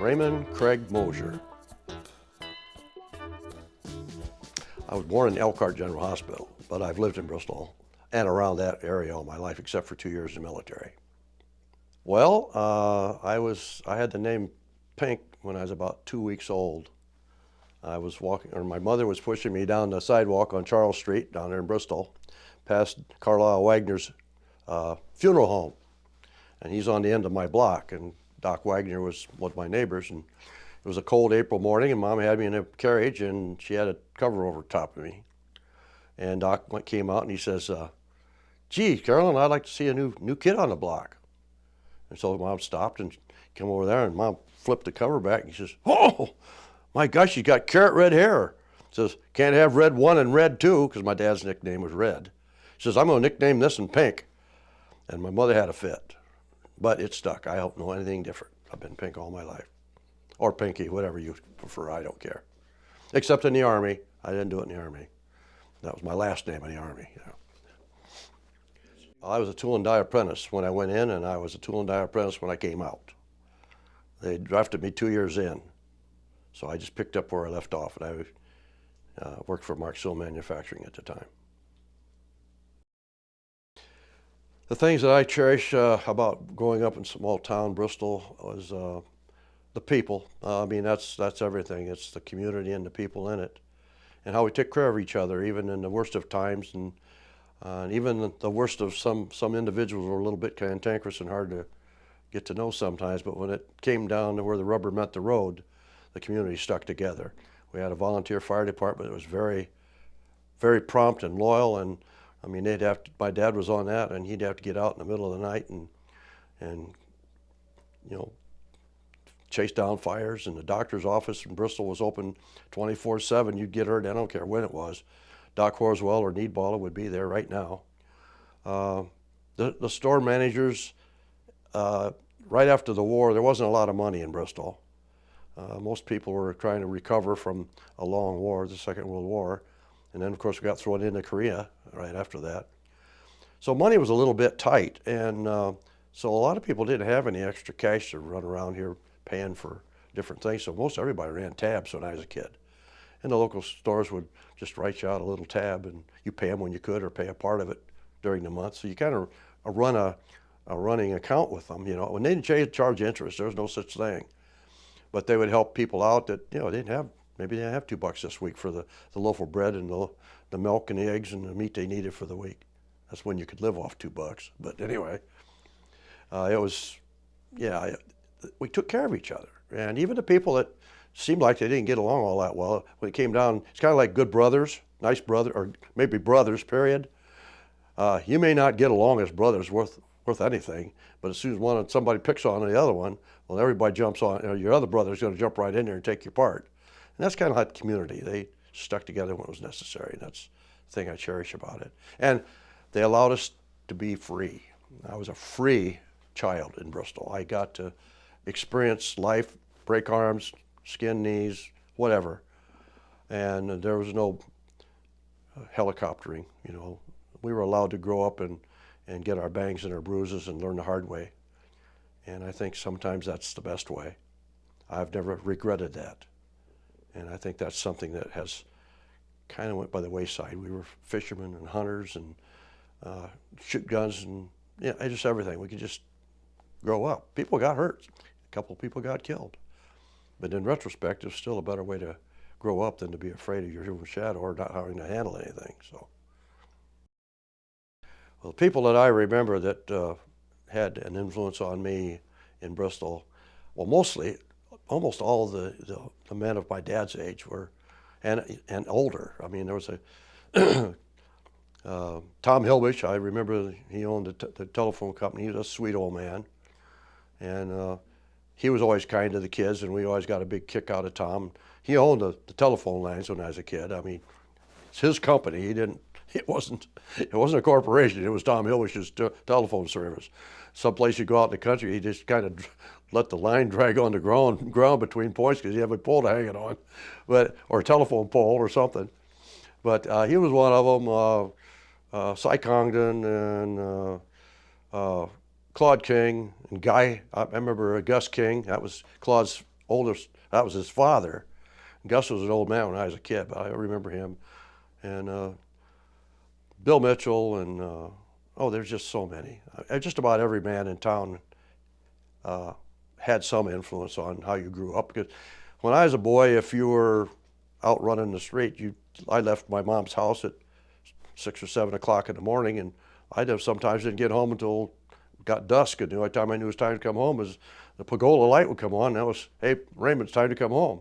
Raymond Craig Mosier. I was born in Elkhart General Hospital, but I've lived in Bristol and around that area all my life, except for 2 years in the military. Well, I had the name Pink when I was about 2 weeks old. I was walking, or my mother was pushing me down the sidewalk on Charles Street down there in Bristol, past Carlisle Wagner's funeral home, and he's on the end of my block. And Doc Wagner was one of my neighbors, and it was a cold April morning, and Mom had me in a carriage, and she had a cover over top of me. And Doc came out and he says, "Gee, Carolyn, I'd like to see a new kid on the block." And so Mom stopped and came over there, and Mom flipped the cover back, and he says, "Oh, my gosh, you got carrot red hair." Says, "Can't have red 1 and red 2, because my dad's nickname was Red. He says, "I'm going to nickname this one Pink." And my mother had a fit, but it stuck. I don't know anything different. I've been Pink all my life. Or Pinky, whatever you prefer, I don't care. Except in the Army. I didn't do it in the Army. That was my last name in the Army. You know. I was a tool and die apprentice when I went in, and I was a tool and die apprentice when I came out. They drafted me 2 years in, so I just picked up where I left off, and I worked for Mark Sill Manufacturing at the time. The things that I cherish about growing up in small town Bristol was the people. I mean, that's everything. It's the community and the people in it, and how we take care of each other, even in the worst of times, and even the worst of some individuals were a little bit cantankerous and hard to get to know sometimes. But when it came down to where the rubber met the road, the community stuck together. We had a volunteer fire department that was very, very prompt and loyal, and I mean, my dad was on that, and he'd have to get out in the middle of the night and you know, chase down fires. And the doctor's office in Bristol was open 24/7. You'd get hurt, I don't care when it was. Doc Horswell or Needballer would be there right now. The store managers, right after the war, there wasn't a lot of money in Bristol. Most people were trying to recover from a long war, the Second World War. And then, of course, we got thrown into Korea right after that. So money was a little bit tight. And so a lot of people didn't have any extra cash to run around here paying for different things. So most everybody ran tabs when I was a kid. And the local stores would just write you out a little tab, and you pay them when you could or pay a part of it during the month. So you kind of run a running account with them. You know, when they didn't charge interest, there was no such thing. But they would help people out that, you know, maybe they didn't have $2 this week for the loaf of bread and the milk and the eggs and the meat they needed for the week. That's when you could live off $2. But anyway, it was, yeah, we took care of each other. And even the people that seemed like they didn't get along all that well, when it came down, it's kind of like good brothers, nice brother, or maybe brothers, period. You may not get along as brothers worth anything, but as soon as somebody picks on the other one, well, everybody jumps on, you know, your other brother's going to jump right in there and take your part. And that's kind of like the community. They stuck together when it was necessary. That's the thing I cherish about it. And they allowed us to be free. I was a free child in Bristol. I got to experience life, break arms, skin knees, whatever. And there was no helicoptering, you know. We were allowed to grow up and get our bangs and our bruises and learn the hard way. And I think sometimes that's the best way. I've never regretted that. And I think that's something that has kind of went by the wayside. We were fishermen and hunters and shoot guns and just everything. We could just grow up. People got hurt. A couple people got killed. But in retrospect, it's still a better way to grow up than to be afraid of your human shadow or not having to handle anything. So, well, the people that I remember that had an influence on me in Bristol, well, almost all the men of my dad's age were, and older. I mean, there was a Tom Hilbish. I remember he owned the telephone company. He was a sweet old man, and he was always kind to the kids, and we always got a big kick out of Tom. He owned the telephone lines when I was a kid. I mean, it's his company. It wasn't a corporation. It was Tom Hilbish's telephone service. Someplace you go out in the country, he just kind of let the line drag on the ground between points because he had a pole to hang it on, or a telephone pole or something. But he was one of them. Cy Congdon and Claude King and Guy. I remember Gus King. That was Claude's oldest, that was his father. Gus was an old man when I was a kid, but I remember him. And Bill Mitchell, and oh, there's just so many. Just about every man in town had some influence on how you grew up. Because when I was a boy, if you were out running the street, I left my mom's house at 6 or 7 o'clock in the morning, and sometimes didn't get home until it got dusk. And the only time I knew it was time to come home was the pergola light would come on. And that was, hey, Raymond, it's time to come home.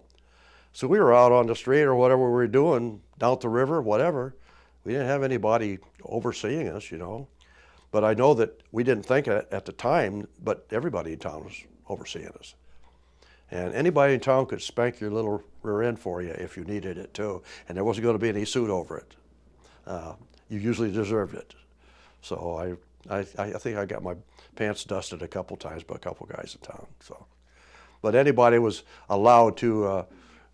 So we were out on the street or whatever we were doing, down at the river, whatever. We didn't have anybody overseeing us, you know. But I know that we didn't think it at the time, but everybody in town was overseeing us. And anybody in town could spank your little rear end for you if you needed it too. And there wasn't going to be any suit over it. You usually deserved it. So I think I got my pants dusted a couple times by a couple guys in town. So, but anybody was allowed to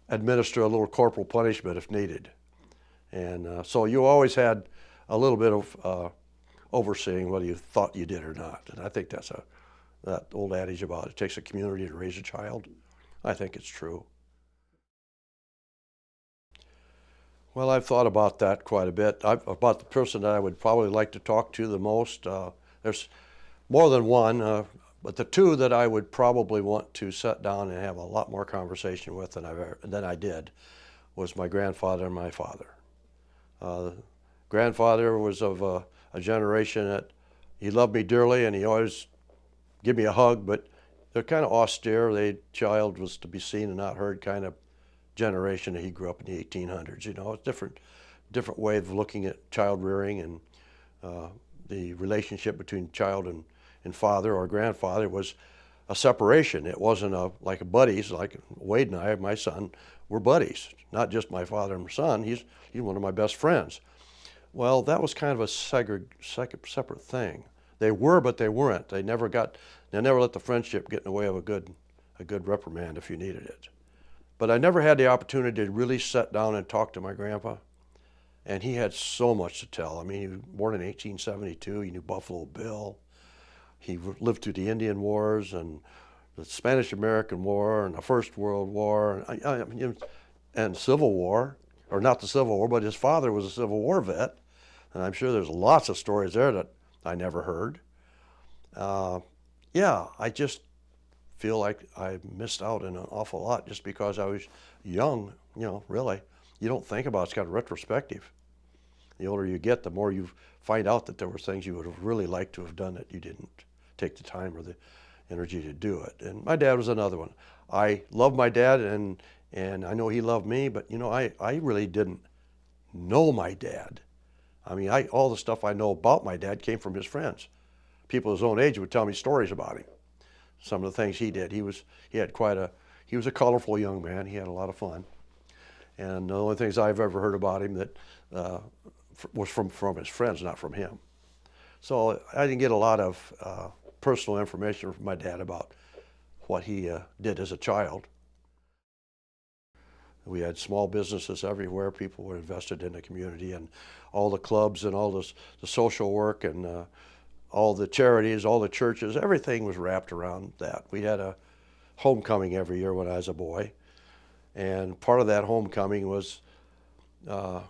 administer a little corporal punishment if needed. And so you always had a little bit of overseeing whether you thought you did or not. And I think that old adage about it takes a community to raise a child, I think it's true. Well, I've thought about that quite a bit. About the person that I would probably like to talk to the most. There's more than one, but the two that I would probably want to sit down and have a lot more conversation with than I did was my grandfather and my father. Grandfather was of a generation that he loved me dearly, and he always give me a hug, but they're kind of austere. Child was to be seen and not heard kind of generation. He grew up in the 1800s. You know, it's different way of looking at child rearing, and the relationship between child and father or grandfather was a separation. It wasn't like a buddies, like Wade and I, my son, we're buddies. Not just my father and my son. He's one of my best friends. Well, that was kind of a separate thing. They were, but they weren't. They never let the friendship get in the way of a good reprimand if you needed it. But I never had the opportunity to really sit down and talk to my grandpa. And he had so much to tell. I mean, he was born in 1872. He knew Buffalo Bill. He lived through the Indian Wars and the Spanish-American War and the First World War and Civil War, or not the Civil War, but his father was a Civil War vet. And I'm sure there's lots of stories there that I never heard. Yeah, I just feel like I missed out on an awful lot just because I was young, you know, really. You don't think about it. It's kind of retrospective. The older you get, the more you find out that there were things you would have really liked to have done that you didn't take the time or the energy to do it. And my dad was another one. I love my dad, and I know he loved me, but you know, I really didn't know my dad. I mean, all the stuff I know about my dad came from his friends. People his own age would tell me stories about him. Some of the things he did. He was a colorful young man. He had a lot of fun. And the only things I've ever heard about him that was from his friends, not from him. So I didn't get a lot of personal information from my dad about what he did as a child. We had small businesses everywhere. People were invested in the community, and all the clubs and all the social work and all the charities, all the churches, everything was wrapped around that. We had a homecoming every year when I was a boy. And part of that homecoming was the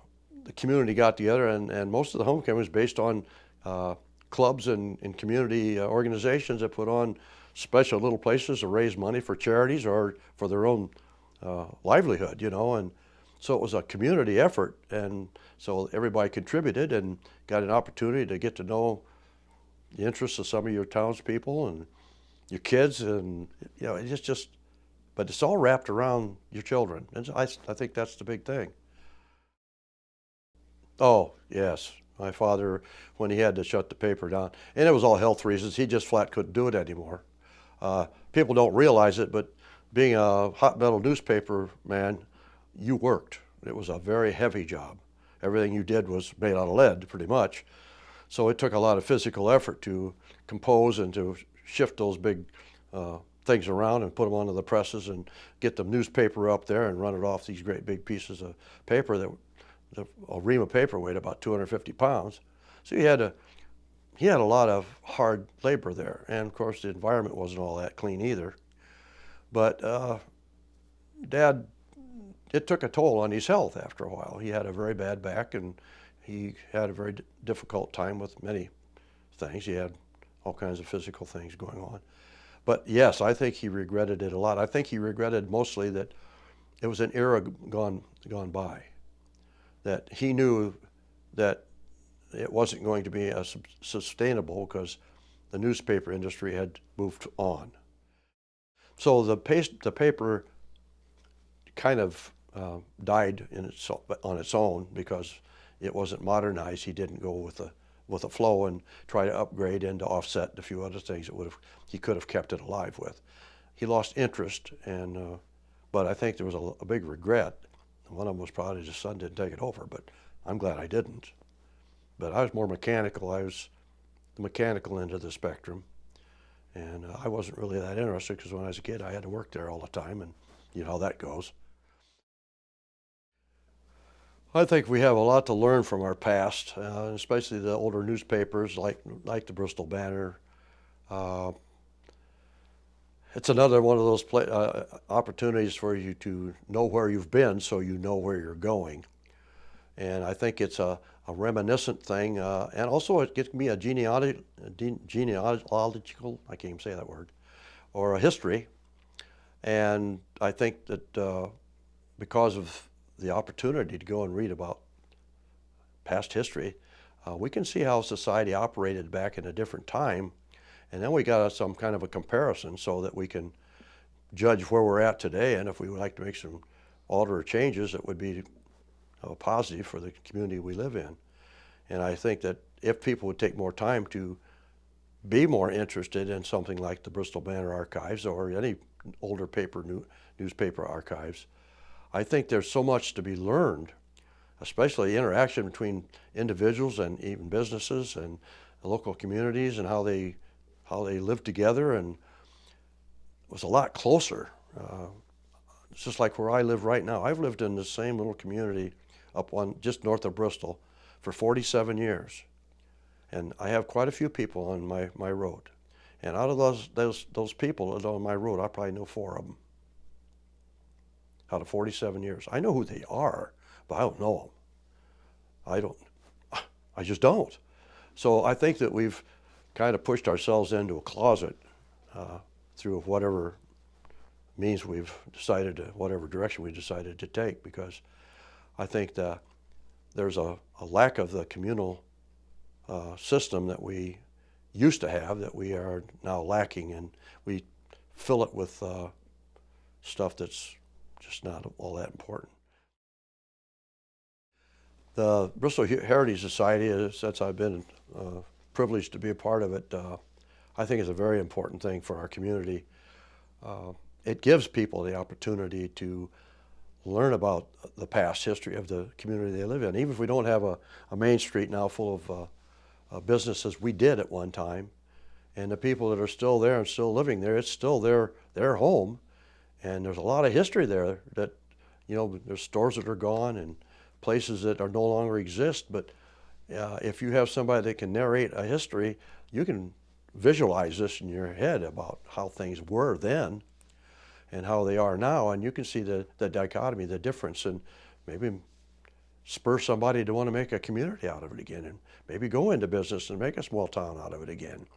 community got together, and most of the homecoming was based on clubs and community organizations that put on special little places to raise money for charities or for their own livelihood, you know. And so it was a community effort, and so everybody contributed and got an opportunity to get to know the interests of some of your townspeople and your kids, and you know, it's just, but it's all wrapped around your children, and I think that's the big thing. Oh yes, my father, when he had to shut the paper down, and it was all health reasons, he just flat couldn't do it anymore. People don't realize it, but being a hot metal newspaper man, you worked. It was a very heavy job. Everything you did was made out of lead, pretty much. So it took a lot of physical effort to compose and to shift those big things around and put them onto the presses and get the newspaper up there and run it off these great big pieces of paper that a ream of paper weighed about 250 pounds. So he had a lot of hard labor there. And of course the environment wasn't all that clean either. But Dad, it took a toll on his health after a while. He had a very bad back, and he had a very difficult time with many things. He had all kinds of physical things going on. But yes, I think he regretted it a lot. I think he regretted mostly that it was an era gone by, that he knew that it wasn't going to be sustainable because the newspaper industry had moved on. So the paper kind of died on its own because it wasn't modernized. He didn't go with the flow and try to upgrade and to offset a few other things that he could have kept it alive with. He lost interest, and but I think there was a big regret. One of them was probably his son didn't take it over, but I'm glad I didn't. But I was more mechanical. I was the mechanical end of the spectrum, and I wasn't really that interested because when I was a kid, I had to work there all the time, and you know how that goes. I think we have a lot to learn from our past, especially the older newspapers like the Bristol Banner. Uh, it's another one of those opportunities for you to know where you've been so you know where you're going. And I think it's a reminiscent thing, and also it can be a genealogical, I can't even say that word, or a history. And I think that because of the opportunity to go and read about past history, we can see how society operated back in a different time, and then we got some kind of a comparison so that we can judge where we're at today, and if we would like to make some alter or changes, it would be positive for the community we live in. And I think that if people would take more time to be more interested in something like the Bristol Banner archives or any older newspaper archives, I think there's so much to be learned, especially interaction between individuals and even businesses and local communities and how they live together, and it was a lot closer. It's just like where I live right now. I've lived in the same little community up just north of Bristol for 47 years. And I have quite a few people on my road. And out of those people that are on my road, I probably know 4 of them out of 47 years. I know who they are, but I don't know them. I just don't. So I think that we've kind of pushed ourselves into a closet through whatever means we've decided to, whatever direction we decided to take, because I think that there's a lack of the communal system that we used to have that we are now lacking, and we fill it with stuff that's just not all that important. The Bristol Heritage Society, since I've been privileged to be a part of it, I think is a very important thing for our community. It gives people the opportunity to learn about the past history of the community they live in. Even if we don't have a main street now full of businesses, we did at one time. And the people that are still there and still living there, it's still their home. And there's a lot of history there that, you know, there's stores that are gone and places that are no longer exist. But if you have somebody that can narrate a history, you can visualize this in your head about how things were then and how they are now, and you can see the dichotomy, the difference, and maybe spur somebody to want to make a community out of it again, and maybe go into business and make a small town out of it again.